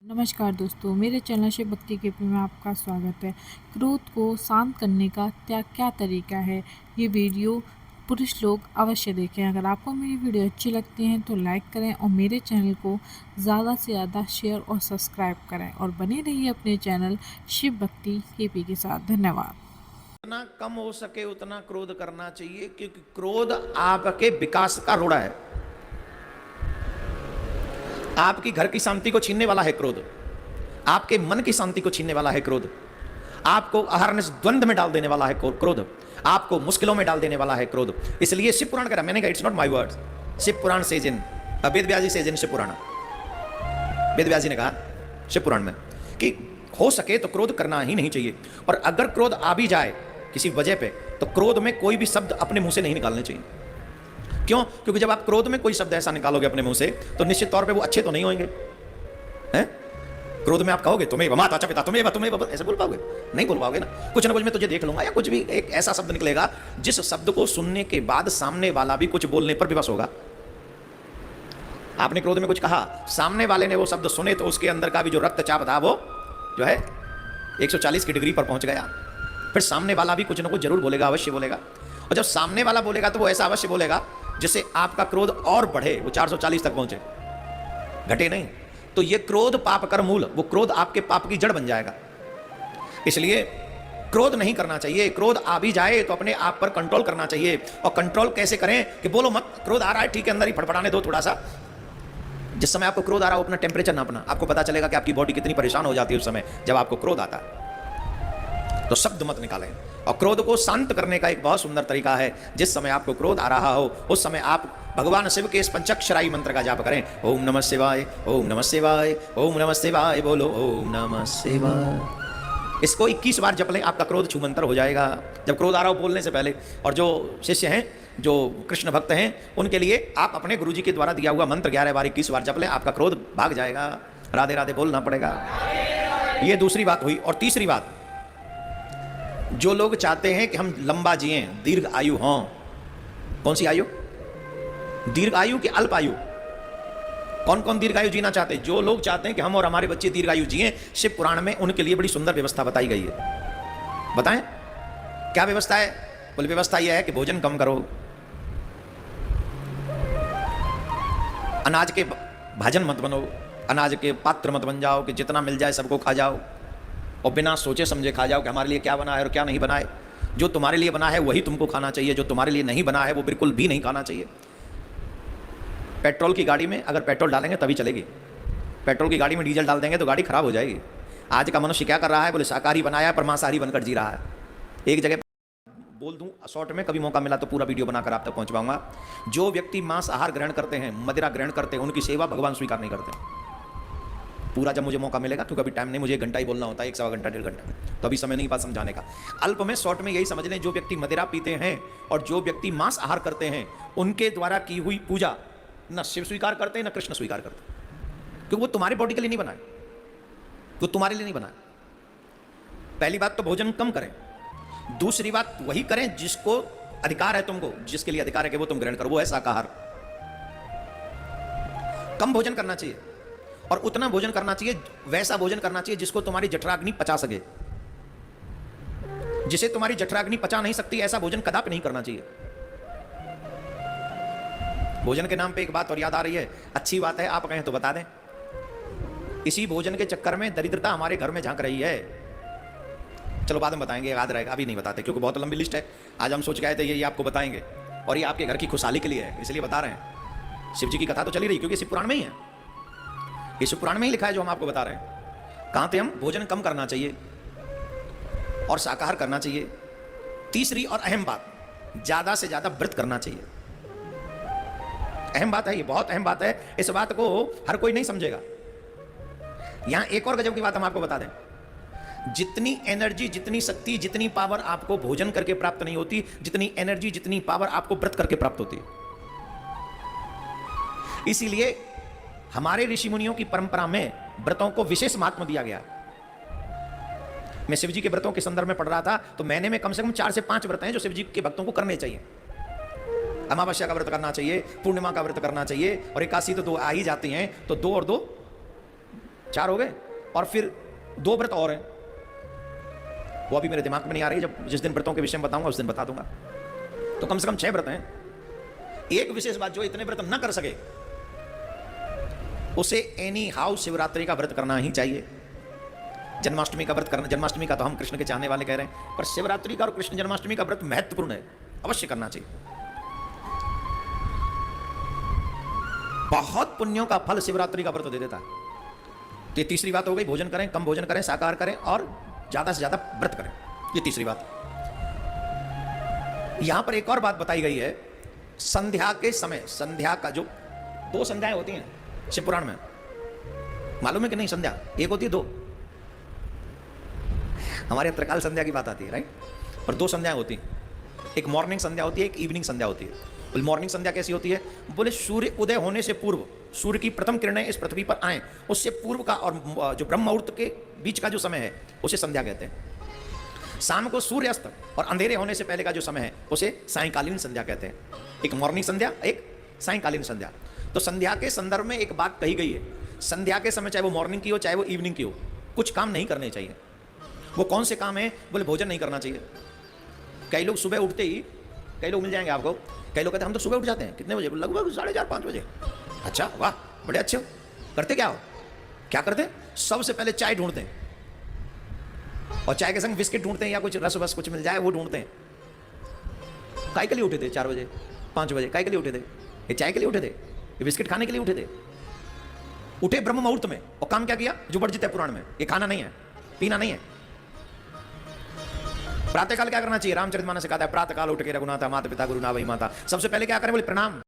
नमस्कार दोस्तों, मेरे चैनल शिव भक्ति के पे में आपका स्वागत है। क्रोध को शांत करने का क्या तरीका है, ये वीडियो पुरुष लोग अवश्य देखें। अगर आपको मेरी वीडियो अच्छी लगती है तो लाइक करें और मेरे चैनल को ज़्यादा से ज़्यादा शेयर और सब्सक्राइब करें और बने रहिए अपने चैनल शिव भक्ति के के साथ। धन्यवाद। जितना कम हो सके उतना क्रोध करना चाहिए, क्योंकि क्रोध आपके विकास का रोड़ा है। आपकी घर की शांति को छीनने वाला है क्रोध, आपके मन की शांति को छीनने वाला है क्रोध, आपको अहरनिश द्वंद्व में डाल देने वाला है क्रोध, आपको मुश्किलों में डाल देने वाला है क्रोध। इसलिए शिव पुराण कह रहा, मैंने कहा it's not my words, Shiv Puran says in, Ved Vyas ji says in Shiv Puran. Ved Vyas ji ने कहा शिव पुराण में कि हो सके तो क्रोध करना ही नहीं चाहिए, और अगर क्रोध आ भी जाए किसी वजह पे तो क्रोध में कोई भी शब्द अपने मुंह से नहीं निकालने चाहिए। क्यों? क्योंकि जब आप क्रोध में कोई शब्द ऐसा निकालोगे अपने मुंह से तो निश्चित तौर पे वो अच्छे तो नहीं होंगे। हैं? क्रोध में आप कहोगे तुम्हें माता चा पिता तुम्हें ऐसे बोल पाओगे? नहीं बोल पाओगे ना। कुछ ना कुछ मैं तुझे देख लूंगा, या कुछ भी एक ऐसा शब्द निकलेगा जिस शब्द को सुनने के बाद सामने वाला भी कुछ बोलने पर विवश होगा। आपने क्रोध में कुछ कहा, सामने वाले ने वो शब्द सुने तो उसके अंदर का भी जो रक्तचाप था वो जो है 140 की डिग्री पर पहुंच गया। फिर सामने वाला भी कुछ ना कुछ जरूर बोलेगा, अवश्य बोलेगा। और जब सामने वाला बोलेगा तो वो ऐसा अवश्य बोलेगा जिससे आपका क्रोध और बढ़े, वो 440 तक पहुंचे, घटे नहीं। तो ये क्रोध पाप कर मूल, वो क्रोध आपके पाप की जड़ बन जाएगा। इसलिए क्रोध नहीं करना चाहिए। क्रोध आ भी जाए तो अपने आप पर कंट्रोल करना चाहिए। और कंट्रोल कैसे करें कि बोलो मत, क्रोध आ रहा है ठीक है, अंदर ही फड़फड़ाने दो थोड़ा सा। जिस समय आपको क्रोध आ रहा हो अपना टेम्परेचर नापना, आपको पता चलेगा कि आपकी बॉडी कितनी परेशान हो जाती है उस समय जब आपको क्रोध आता है। तो शब्द मत निकालें। और क्रोध को शांत करने का एक बहुत सुंदर तरीका है, जिस समय आपको क्रोध आ रहा हो उस समय आप भगवान शिव के इस पंचाक्षराई मंत्र का जाप करें। ओम नमः शिवाय, ओम नमः शिवाय, ओम नमः शिवाय, बोलो ओम नमः शिवाय। इसको 21 बार जप लें, आपका क्रोध छूमंतर हो जाएगा जब क्रोध आ रहा हो बोलने से पहले। और जो शिष्य हैं, जो कृष्ण भक्त हैं, उनके लिए आप अपने गुरुजी के द्वारा दिया हुआ मंत्र 11 बार 21 बार जप लें, आपका क्रोध भाग जाएगा। राधे राधे बोलना पड़ेगा। ये दूसरी बात हुई। और तीसरी बात, जो लोग चाहते हैं कि हम लंबा जिए, दीर्घ आयु हों, कौन सी आयु? दीर्घ आयु कि अल्प आयु? कौन कौन दीर्घ आयु जीना चाहते हैं? जो लोग चाहते हैं कि हम और हमारे बच्चे दीर्घ आयु जिए, शिव पुराण में उनके लिए बड़ी सुंदर व्यवस्था बताई गई है। बताएं क्या व्यवस्था है? बोले व्यवस्था यह है कि भोजन कम करो, अनाज के भाजन मत बनो, अनाज के पात्र मत बन जाओ कि जितना मिल जाए सबको खा जाओ, और बिना सोचे समझे खा जाओ कि हमारे लिए क्या बना है और क्या नहीं बना है। जो तुम्हारे लिए बना है वही तुमको खाना चाहिए, जो तुम्हारे लिए नहीं बना है वो बिल्कुल भी नहीं खाना चाहिए। पेट्रोल की गाड़ी में अगर पेट्रोल डालेंगे तभी चलेगी, पेट्रोल की गाड़ी में डीजल डाल देंगे तो गाड़ी खराब हो जाएगी। आज का मनुष्य क्या कर रहा है? बोले शाकाहारी बनाया पर मांसाहारी बनकर जी रहा है। एक जगह बोल दूं शॉर्ट में, कभी मौका मिला तो पूरा वीडियो बनाकर आप तक पहुंच पाऊंगा। जो व्यक्ति मांस आहार ग्रहण करते हैं, मदिरा ग्रहण करते हैं, उनकी सेवा भगवान स्वीकार नहीं करते। पूरा जब मुझे मौका मिलेगा, क्योंकि अभी टाइम नहीं, मुझे 1 घंटा ही बोलना होता है, 1 सवा घंटा 1.5 घंटा, तो अभी समय नहीं पास समझाने का। अल्प में शॉर्ट में यही समझ लें, जो व्यक्ति मदिरा पीते हैं और जो व्यक्ति मांस आहार करते हैं, उनके द्वारा की हुई पूजा न शिव स्वीकार करते हैं न कृष्ण स्वीकार करते, क्योंकि वो तुम्हारे बॉडी के लिए नहीं बनाए, वो तुम्हारे लिए नहीं बनाए। पहली बात तो भोजन कम करें। दूसरी बात वही करें जिसको अधिकार है, तुमको जिसके लिए अधिकार है कि वो तुम ग्रहण करो, वो है शाकाहार। कम भोजन करना चाहिए और उतना भोजन करना चाहिए, वैसा भोजन करना चाहिए जिसको तुम्हारी जठराग्नि पचा सके। जिसे तुम्हारी जठराग्नि पचा नहीं सकती ऐसा भोजन कदापि नहीं करना चाहिए। भोजन के नाम पे एक बात और याद आ रही है, अच्छी बात है, आप कहें तो बता दें। इसी भोजन के चक्कर में दरिद्रता हमारे घर में झांक रही है। चलो बाद में बताएंगे, याद रहेगा, अभी नहीं बताते क्योंकि बहुत लंबी लिस्ट है। आज हम सोच के आए थे ये आपको बताएंगे, और ये आपके घर की खुशहाली के लिए है, इसलिए बता रहे हैं। शिव जी की कथा तो चली रही, क्योंकि शिव पुराण में ही है, ये शिव पुराण में ही लिखा है जो हम आपको बता रहे हैं। कहाँ थे हम? भोजन कम करना चाहिए और शाकाहार करना चाहिए। तीसरी और अहम बात, ज्यादा से ज्यादा व्रत करना चाहिए। अहम बात है, ये बहुत अहम बात है, इस बात को हर कोई नहीं समझेगा। यहां एक और गजब की बात हम आपको बता दें, जितनी एनर्जी, जितनी शक्ति, जितनी पावर आपको भोजन करके प्राप्त नहीं होती, जितनी एनर्जी, जितनी पावर आपको व्रत करके प्राप्त होती है। इसीलिए हमारे ऋषि मुनियों की परंपरा में व्रतों को विशेष महत्व दिया गया। मैं शिव जी के व्रतों के संदर्भ में पढ़ रहा था, तो महीने में कम से कम 4 से 5 व्रत हैं जो शिव जी के भक्तों को करने चाहिए। अमावस्या का व्रत करना चाहिए, पूर्णिमा का व्रत करना चाहिए, और एकादशी तो 2 आ ही जाती हैं, तो 2 और 2 4 हो गए, और फिर 2 व्रत और हैं, वो अभी मेरे दिमाग में नहीं आ रही, जब जिस दिन व्रतों के विषय में बताऊंगा उस दिन बता दूंगा। तो कम से कम 6 व्रत हैं। एक विशेष बात, जो इतने व्रत न कर सके उसे एनी हाउ शिवरात्रि का व्रत करना ही चाहिए। जन्माष्टमी का व्रत करना, जन्माष्टमी का तो हम कृष्ण के चाहने वाले कह रहे हैं, पर शिवरात्रि का और कृष्ण जन्माष्टमी का व्रत महत्वपूर्ण है, अवश्य करना चाहिए। बहुत पुण्यों का फल शिवरात्रि का व्रत दे देता है। तो ये तीसरी बात हो गई, भोजन करें, कम भोजन करें, शाकाहार करें और ज्यादा से ज्यादा व्रत करें, ये तीसरी बात। यहां पर एक और बात बताई गई है, संध्या के समय, संध्या का जो 2 संध्याएं होती हैं शिव पुराण में, मालूम है कि नहीं? संध्या एक होती है, 2। हमारे त्रिकाल संध्या की बात आती है, राइट? पर 2 संध्याएं होती हैं, एक मॉर्निंग संध्या होती है, एक इवनिंग संध्या होती है। बोले मॉर्निंग संध्या कैसी होती है? बोले सूर्य उदय होने से पूर्व, सूर्य की प्रथम किरणें इस पृथ्वी पर आए उससे पूर्व का, और जो ब्रह्म मुहूर्त के बीच का जो समय है उसे संध्या कहते हैं। शाम को सूर्यास्त और अंधेरे होने से पहले का जो समय है उसे सायंकालीन संध्या कहते हैं। एक मॉर्निंग संध्या, एक सायंकालीन संध्या। तो संध्या के संदर्भ में एक बात कही गई है, संध्या के समय चाहे वो मॉर्निंग की हो चाहे वो इवनिंग की हो, कुछ काम नहीं करने चाहिए। वो कौन से काम है? बोले भोजन नहीं करना चाहिए। कई लोग सुबह उठते ही, कई लोग मिल जाएंगे आपको, कई लोग कहते हैं हम तो सुबह उठ जाते हैं, कितने बजे? लगभग 4:30-5 बजे। अच्छा, वाह, बड़े अच्छे हो। करते क्या हो? क्या करते हैं? सबसे पहले चाय ढूंढते हैं, और चाय के संग बिस्किट ढूंढते हैं, या कुछ रस बस कुछ मिल जाए वो ढूंढते हैं। काय के लिए उठे थे 4 बजे 5 बजे? काय के लिए उठे थे? ये चाय के लिए उठे थे? ये बिस्किट खाने के लिए उठे थे? उठे ब्रह्म मुहूर्त में, और काम क्या किया? जो वर्जित है पुराण में, ये खाना नहीं है, पीना नहीं है। प्रातःकाल क्या करना चाहिए? रामचरितमानस से कहा है, प्रातःकाल उठ के रघुनाथा माता पिता गुरु ना वही माता। सबसे पहले क्या करें? बोले प्रणाम।